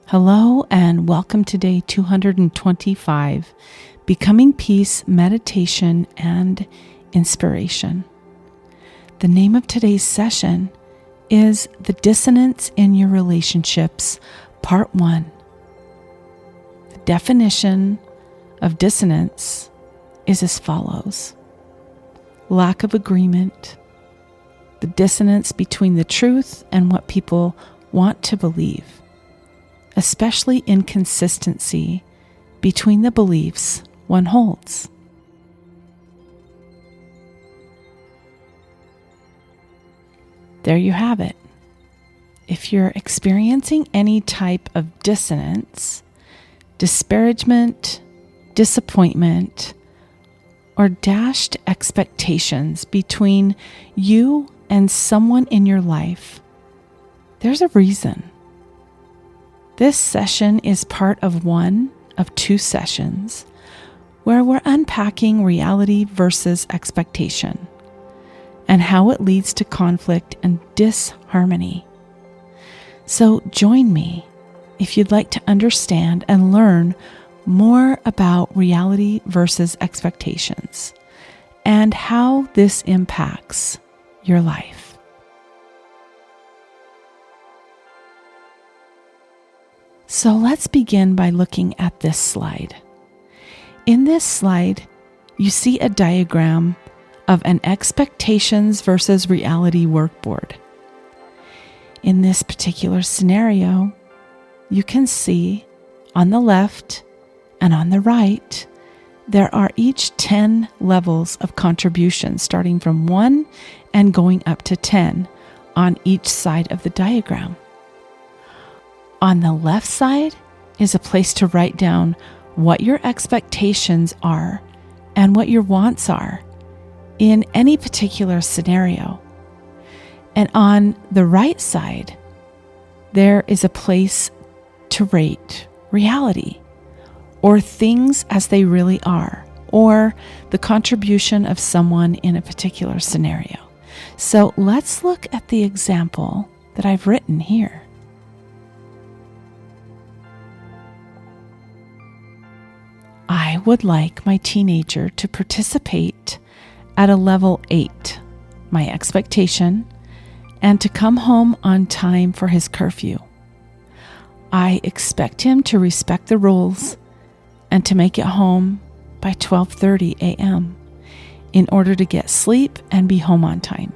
Hello and welcome to day 225, Becoming Peace, Meditation, and Inspiration. The name of today's session is The Dissonance in Your Relationships, Part 1. The definition of dissonance is as follows: lack of agreement, the dissonance between the truth and what people want to believe, especially inconsistency between the beliefs one holds. There you have it. If you're experiencing any type of dissonance, disparagement, disappointment, or dashed expectations between you and someone in your life, there's a reason. This session is part of one of two sessions where we're unpacking reality versus expectation and how it leads to conflict and disharmony. So join me if you'd like to understand and learn more about reality versus expectations and how this impacts your life. So let's begin by looking at this slide. In this slide, you see a diagram of an expectations versus reality workboard. In this particular scenario, you can see on the left and on the right, there are each 10 levels of contribution, starting from 1 and going up to 10 on each side of the diagram. On the left side is a place to write down what your expectations are and what your wants are in any particular scenario. And on the right side, there is a place to rate reality, or things as they really are, or the contribution of someone in a particular scenario. So let's look at the example that I've written here. I would like my teenager to participate at a level 8, my expectation, and to come home on time for his curfew. I expect him to respect the rules and to make it home by 12:30 a.m. in order to get sleep and be home on time.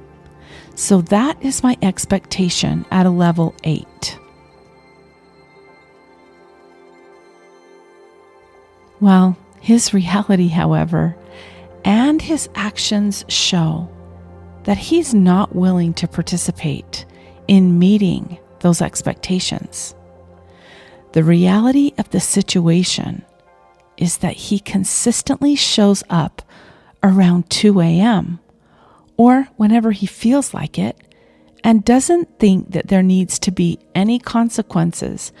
So that is my expectation at a level 8. Well, his reality, however, and his actions show that he's not willing to participate in meeting those expectations. The reality of the situation is that he consistently shows up around 2 a.m. or whenever he feels like it and doesn't think that there needs to be any consequences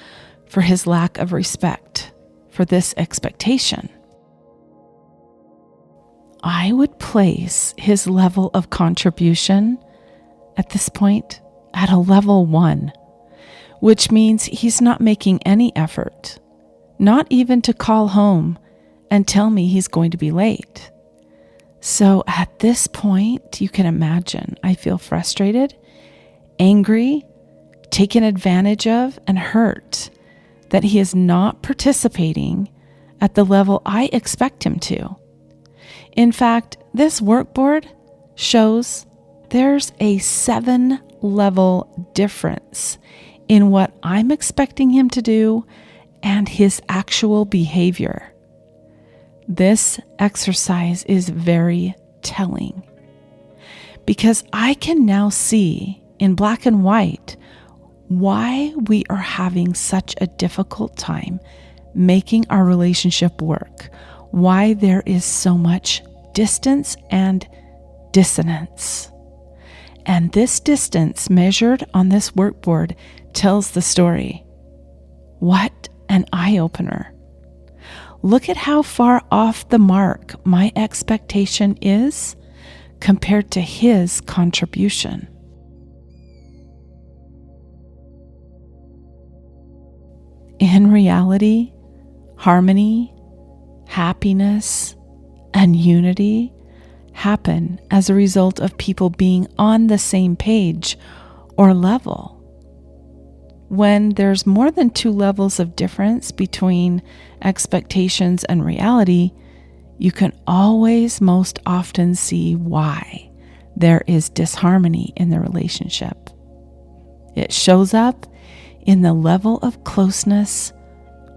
for his lack of respect for this expectation. I would place his level of contribution at this point at a level 1, which means he's not making any effort, not even to call home and tell me he's going to be late. So at this point, you can imagine I feel frustrated, angry, taken advantage of, and hurt that he is not participating at the level I expect him to. In fact, this workboard shows there's a 7-level difference in what I'm expecting him to do and his actual behavior. This exercise is very telling because I can now see in black and white why we are having such a difficult time making our relationship work, why there is so much distance and dissonance. And this distance measured on this workboard tells the story. What an eye-opener. Look at how far off the mark my expectation is compared to his contribution. in reality, harmony, happiness, and unity happen as a result of people being on the same page or level. When there's more than two levels of difference between expectations and reality, you can always most often see why there is disharmony in the relationship. It shows up in the level of closeness,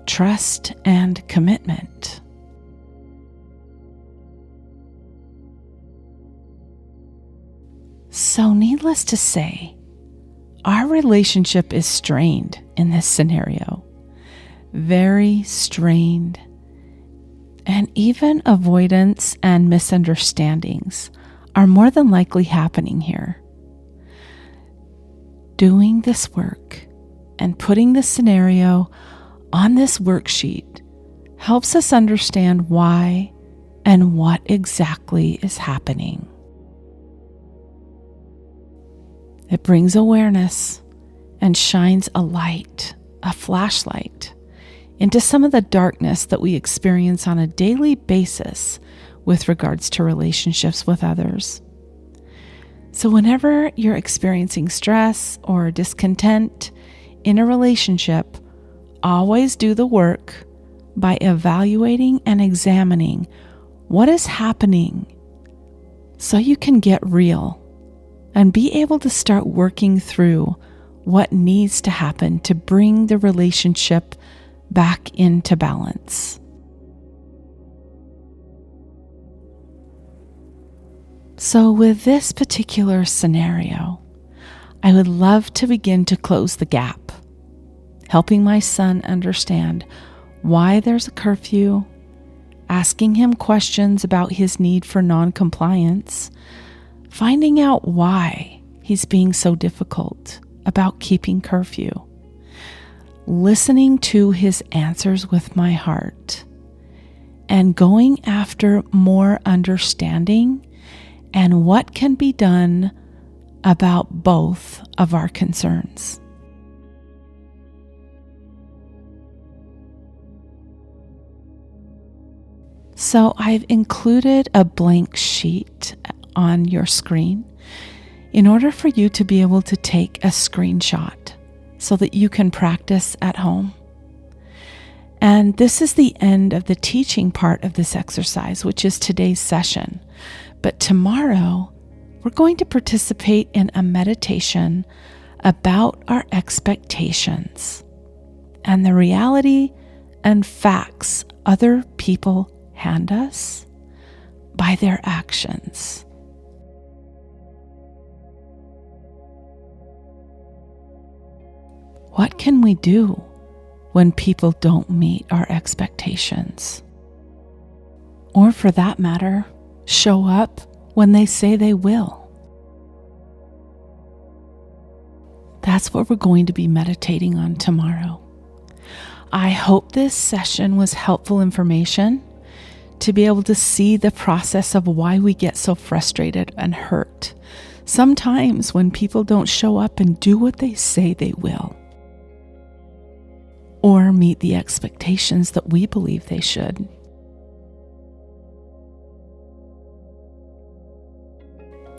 trust, and commitment. So, needless to say, our relationship is strained in this scenario. Very strained. And even avoidance and misunderstandings are more than likely happening here. Doing this work and putting the scenario on this worksheet helps us understand why and what exactly is happening. It brings awareness and shines a light, a flashlight, into some of the darkness that we experience on a daily basis with regards to relationships with others. So whenever you're experiencing stress or discontent in a relationship, always do the work by evaluating and examining what is happening so you can get real and be able to start working through what needs to happen to bring the relationship back into balance. So with this particular scenario, I would love to begin to close the gap, helping my son understand why there's a curfew, asking him questions about his need for non-compliance, finding out why he's being so difficult about keeping curfew, listening to his answers with my heart, and going after more understanding and what can be done about both of our concerns. So I've included a blank sheet on your screen in order for you to be able to take a screenshot so that you can practice at home. And this is the end of the teaching part of this exercise, which is today's session. But tomorrow, we're going to participate in a meditation about our expectations and the reality and facts other people hand us by their actions. What can we do when people don't meet our expectations? Or for that matter, show up when they say they will. That's what we're going to be meditating on tomorrow. I hope this session was helpful information to be able to see the process of why we get so frustrated and hurt sometimes when people don't show up and do what they say they will, or meet the expectations that we believe they should.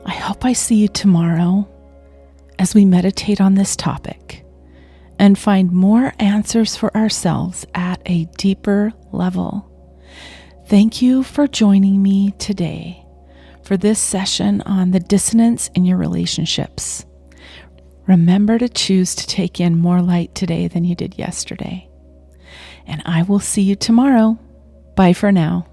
I hope I see you tomorrow as we meditate on this topic and find more answers for ourselves at a deeper level. Thank you for joining me today for this session on the dissonance in your relationships. Remember to choose to take in more light today than you did yesterday. And I will see you tomorrow. Bye for now.